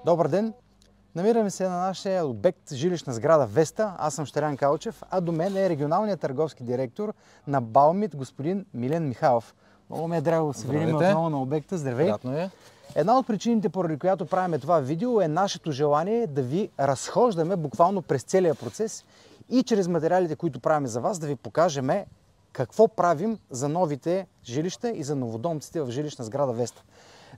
Добър ден! Намираме се на нашия обект жилищна сграда Веста. Аз съм Щерян Калчев, а до мен е регионалният търговски директор на Баумит, господин Милен Михайлов. Много ме е драго да се видим отново на обекта. Здравей! Приятно е. Една от причините, поради която правим това видео, е нашето желание да ви разхождаме буквално през целия процес и чрез материалите, които правим за вас, да ви покажем какво правим за новите жилища и за новодомците в жилищна сграда Веста.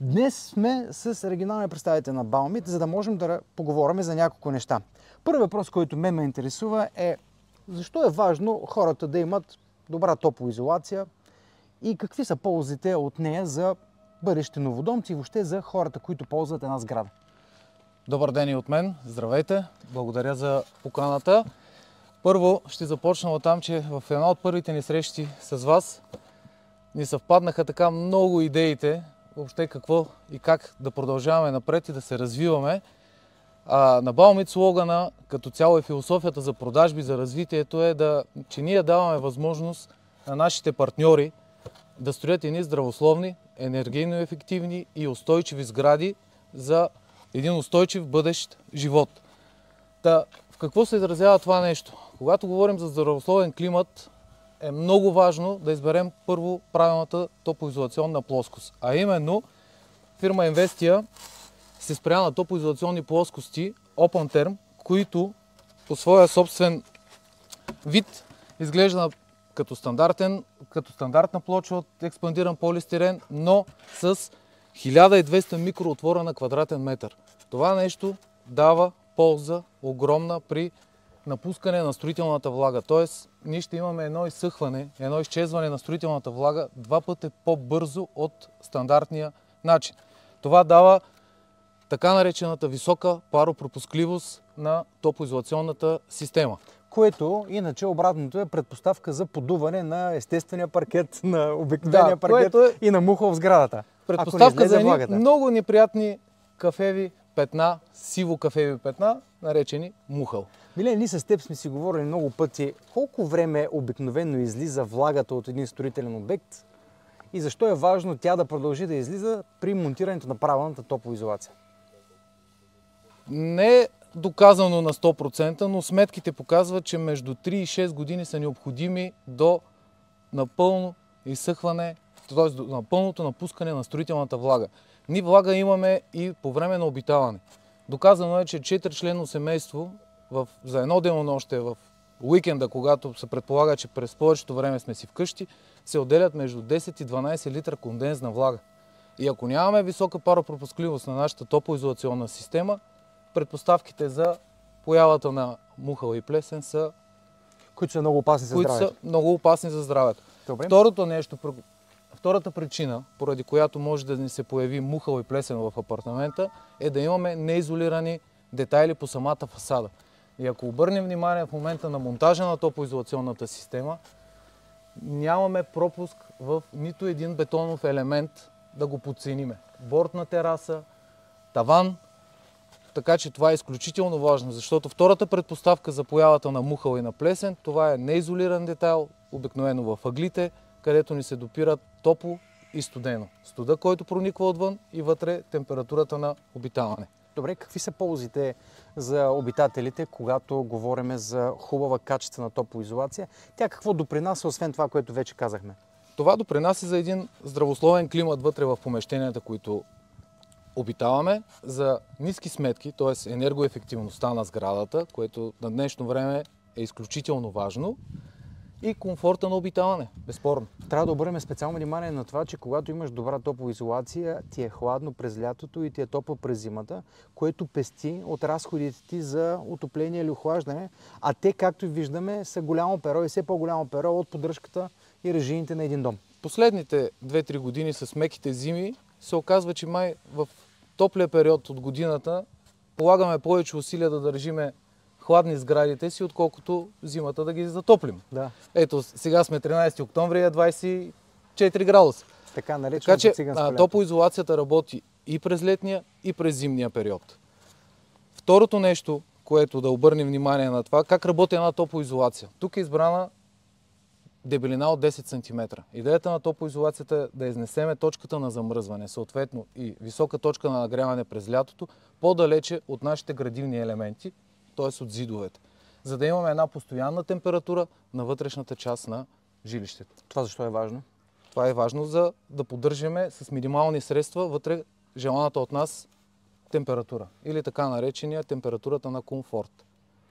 Днес сме с регионалния представител на Баумит, за да можем да поговорим за няколко неща. Първият въпрос, който ме интересува е защо е важно хората да имат добра топлоизолация и какви са ползите от нея за бъдещи новодомци и въобще за хората, които ползват една сграда. Добър ден и от мен. Здравейте. Благодаря за поканата. Първо ще започна от там, че в една от първите ни срещи с вас ни съвпаднаха така много идеите, въобще какво и как да продължаваме напред и да се развиваме. На Баумит слогана като цяло и философията за продажби, за развитието е че ние даваме възможност на нашите партньори да строят едни здравословни, енергийно ефективни и устойчиви сгради за един устойчив бъдещ живот. В какво се изразява това нещо? Когато говорим за здравословен климат, е много важно да изберем първо правилната топлоизолационна плоскост. А именно, фирма Инвестия се спря на топлоизолационни плоскости Open Term, които по своя собствен вид изглежда като стандартна плоча от експандиран полистирен, но с 1200 микроотвора на квадратен метър. Това нещо дава полза огромна при напускане на строителната влага. Тоест, ние ще имаме едно изсъхване, едно изчезване на строителната влага 2 пъти по-бързо от стандартния начин. Това дава така наречената висока паропропускливост на топлоизолационната система. Което, иначе обратното е предпоставка за подуване на естествения паркет, на обикновения паркет и на муха в сградата. Предпоставка за едни много неприятни кафеви петна, сиво-кафеви петна, наречени мухъл. Милен, ние с теб сме си говорили много пъти колко време обикновено излиза влагата от един строителен обект и защо е важно тя да продължи да излиза при монтирането на правилната топлоизолация. Не е доказано на 100%, но сметките показват, че между 3 и 6 години са необходими до напълно изсъхване, т.е. до напълното напускане на строителната влага. Ние влага имаме и по време на обитаване. Доказано е, че 4-членно семейство за едно денонощие в уикенда, когато се предполага, че през повечето време сме си вкъщи, се отделят между 10 и 12 литра кондензна влага. И ако нямаме висока паропропускливост на нашата топлоизолационна система, предпоставките за появата на мухъл и плесен са които са много опасни за здравето. Добре. Втората причина, поради която може да ни се появи мухъл и плесен в апартамента, е да имаме неизолирани детайли по самата фасада. И ако обърнем внимание в момента на монтажа на топлоизолационната система, нямаме пропуск в нито един бетонов елемент да го подцениме. Бортна тераса, таван. Така че това е изключително важно, защото втората предпоставка за появата на мухъл и на плесен, това е неизолиран детайл, обикновено в ъглите, където ни се допират топло и студено. Студа, който прониква отвън и вътре температурата на обитаване. Добре, какви са ползите за обитателите, когато говорим за хубава качествена топлоизолация? Тя какво допринася, освен това, което вече казахме? Това допринася за един здравословен климат вътре в помещенията, които обитаваме, за ниски сметки, т.е. енергоефективността на сградата, което на днешно време е изключително важно, и комфорта на обитаване, безспорно. Трябва да обърнем специално внимание на това, че когато имаш добра топлоизолация, ти е хладно през лятото и ти е топло през зимата, което пести от разходите ти за отопление или охлаждане, а те, както виждаме, са голямо перо и все по-голямо перо от поддръжката и режийните на един дом. Последните 2-3 години с меките зими се оказва, че май в топлия период от годината полагаме повече усилия да държиме хладни сградите си, отколкото зимата да ги затоплим. Да. Ето, сега сме 13 октомври, е 24 градуса. Така че топлоизолацията работи и през летния, и през зимния период. Второто нещо, което да обърнем внимание на това, как работи една топлоизолация. Тук е избрана дебелина от 10 см. Идеята на топоизолацията е да изнесеме точката на замръзване, съответно и висока точка на нагряване през лятото, по-далече от нашите градивни елементи, т.е. от зидовете, за да имаме една постоянна температура на вътрешната част на жилището. Това защо е важно? Това е важно, за да поддържаме с минимални средства вътре желаната от нас температура, или така наречения температурата на комфорт,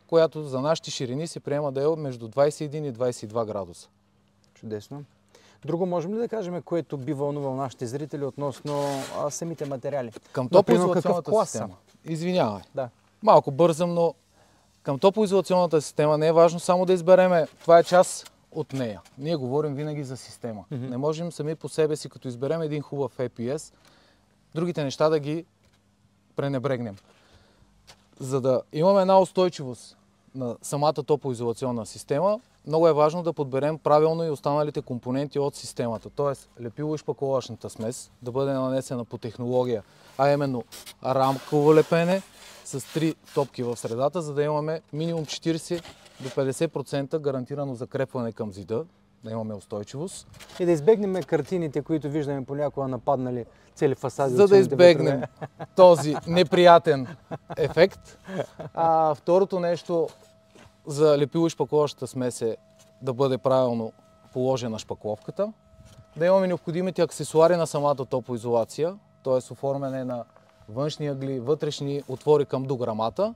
която за нашите ширини се приема да е между 21 и 22 градуса. Чудесно. Друго можем ли да кажем, което би вълнувал нашите зрители относно самите материали? Към Например, топоизолационната система. Извинявай. Да. Малко бързам, но към топоизолационната система не е важно само да избереме. Това е част от нея. Ние говорим винаги за система. Не можем сами по себе си, като изберем един хубав EPS, другите неща да ги пренебрегнем. За да имаме една устойчивост на самата топоизолационна система, много е важно да подберем правилно и останалите компоненти от системата. Тоест, лепило-шпакловъчната смес да бъде нанесена по технология, а именно рамково лепене с 3 топки в средата, за да имаме минимум 40 до 50% гарантирано закрепване към зида, да имаме устойчивост. И да избегнем картините, които виждаме понякога нападнали цели фасади. За да избегнем този неприятен ефект. Второто нещо за лепило-шпакловъчната смес е да бъде правилно положена шпакловката, да имаме необходимите аксесуари на самата топоизолация, т.е. оформяне на външни ъгли, вътрешни отвори към дограмата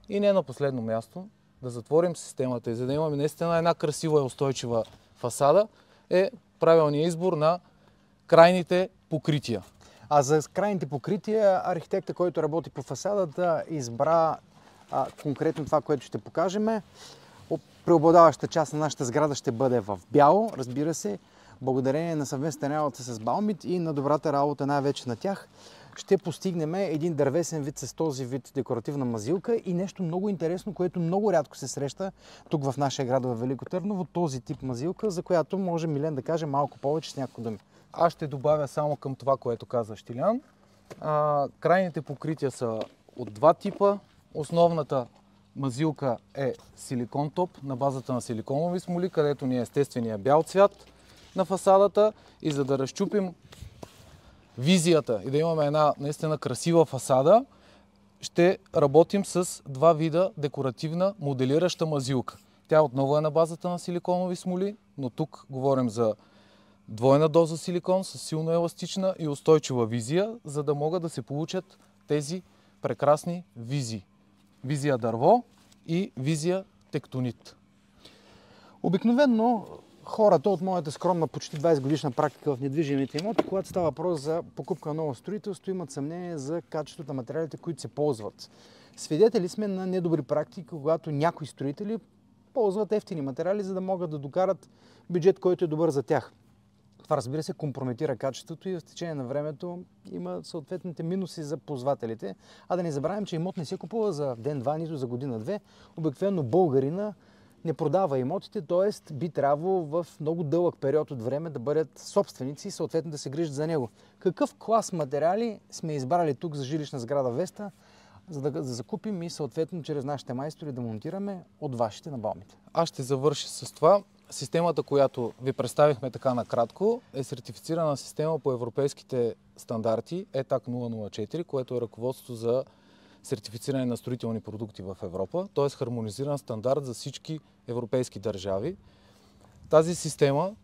и не на последно място да затворим системата и за да имаме наистина една красива и устойчива фасада е правилният избор на крайните покрития. А за крайните покрития архитекта, който работи по фасадата, избра конкретно това, което ще покажем. Преобладаващата част на нашата сграда ще бъде в бяло, разбира се, благодарение на съвместна работа с Baumit и на добрата работа най-вече на тях. Ще постигнем един дървесен вид с този вид декоративна мазилка и нещо много интересно, което много рядко се среща тук в нашия град в Велико Търново, този тип мазилка, за която може Милен да каже малко повече с няколко думи. Аз ще добавя само към това, което каза Щилян. Крайните покрития са от два типа. Основната мазилка е силикон топ на базата на силиконови смоли, където ни е естествения бял цвят на фасадата и за да разчупим визията и да имаме една наистина красива фасада, ще работим с два вида декоративна моделираща мазилка. Тя отново е на базата на силиконови смоли, но тук говорим за двойна доза силикон с силно еластична и устойчива визия, за да могат да се получат тези прекрасни визии. Визия дърво и визия тектонит. Обикновено хората от моята скромна почти 20 годишна практика в недвижимите имоти, когато става въпрос за покупка на ново строителство, имат съмнение за качеството на материалите, които се ползват. Свидетели сме на недобри практики, когато някои строители ползват ефтини материали, за да могат да докарат бюджет, който е добър за тях. Това, разбира се, компрометира качеството и в течение на времето има съответните минуси за ползвателите. А да не забравим, че имот не се купува за ден-два, нито за година-две. Обикновено българина не продава имотите, т.е. би трябвало в много дълъг период от време да бъдат собственици и съответно да се грижат за него. Какъв клас материали сме избрали тук за жилищна сграда Веста, за да закупим и съответно чрез нашите майстори да монтираме от вашите на Baumit? Аз ще завърша с това. Системата, която ви представихме така накратко, е сертифицирана система по европейските стандарти ETAC 004, което е ръководство за сертифициране на строителни продукти в Европа, т.е. хармонизиран стандарт за всички европейски държави. Тази система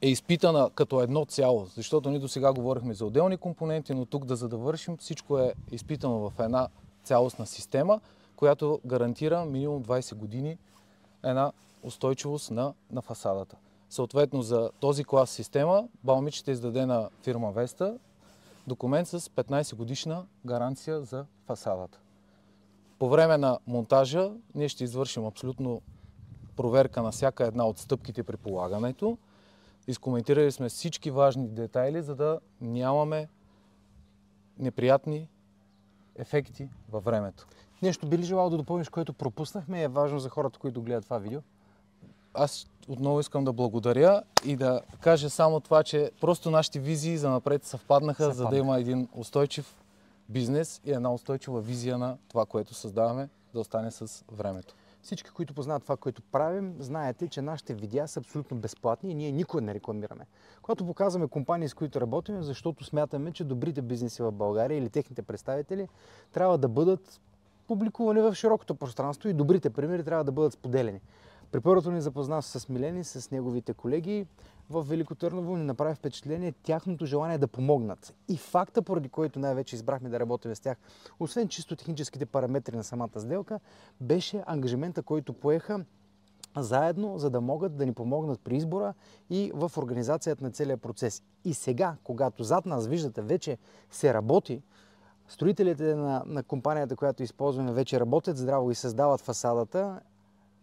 е изпитана като едно цяло, защото ние до сега говорихме за отделни компоненти, но тук да завършим, всичко е изпитано в една цялостна система, която гарантира минимум 20 години една устойчивост на фасадата. Съответно за този клас система Baumit ще издаде на фирма Веста документ с 15 годишна гаранция за фасадата. По време на монтажа ние ще извършим абсолютно проверка на всяка една от стъпките при полагането. Изкоментирали сме всички важни детайли, за да нямаме неприятни ефекти във времето. Нещо би ли желал да допълниш, което пропуснахме и е важно за хората, които гледат това видео? Аз отново искам да благодаря и да кажа само това, че просто нашите визии за напред съвпаднаха, за да има един устойчив бизнес и една устойчива визия на това, което създаваме, да остане с времето. Всички, които познават това, което правим, знаете, че нашите видеа са абсолютно безплатни и ние никога не рекламираме. Когато показваме компании, с които работим, защото смятаме, че добрите бизнеси в България или техните представители трябва да бъдат публикувани в широкото пространство и добрите примери трябва да бъдат споделени. При първото ни запознах с Милен и с неговите колеги в Велико Търново, ни направи впечатление тяхното желание да помогнат. И факта, поради който най-вече избрахме да работим с тях, освен чисто техническите параметри на самата сделка, беше ангажимента, който поеха заедно, за да могат да ни помогнат при избора и в организацията на целия процес. И сега, когато зад нас виждате, вече се работи, строителите на компанията, която използваме, вече работят здраво и създават фасадата.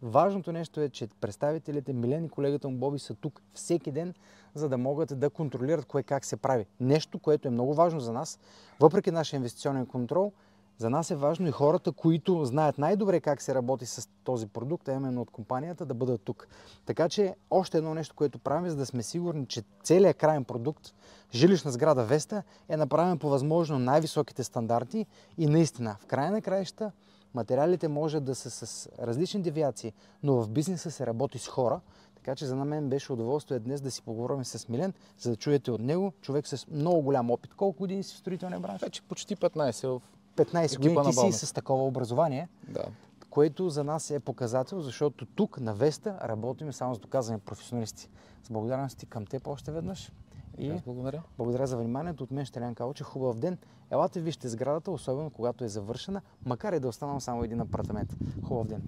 Важното нещо е, че представителите, Милен и колегата му Боби са тук всеки ден, за да могат да контролират кое как се прави. Нещо, което е много важно за нас, въпреки нашия инвестиционен контрол, за нас е важно и хората, които знаят най-добре как се работи с този продукт, а именно от компанията, да бъдат тук. Така че още едно нещо, което правим, за да сме сигурни, че целият крайен продукт, жилищна сграда Веста, е направен по възможно най-високите стандарти и наистина, в края на краища, материалите може да са с различни девиации, но в бизнеса се работи с хора. Така че за мен беше удоволствие днес да си поговорим с Милен, за да чуете от него, човек с много голям опит. Колко години си в строителния бранш? Вече почти 15 в 15 години ти си с такова образование, да. Което за нас е показател, защото тук на Веста работим само с доказани професионалисти. С благодарности към теб още веднъж. И благодаря. Благодаря за вниманието. От мен Щелян Калчев. Хубав ден. Елате вижте сградата, особено когато е завършена, макар и да останал само един апартамент. Хубав ден.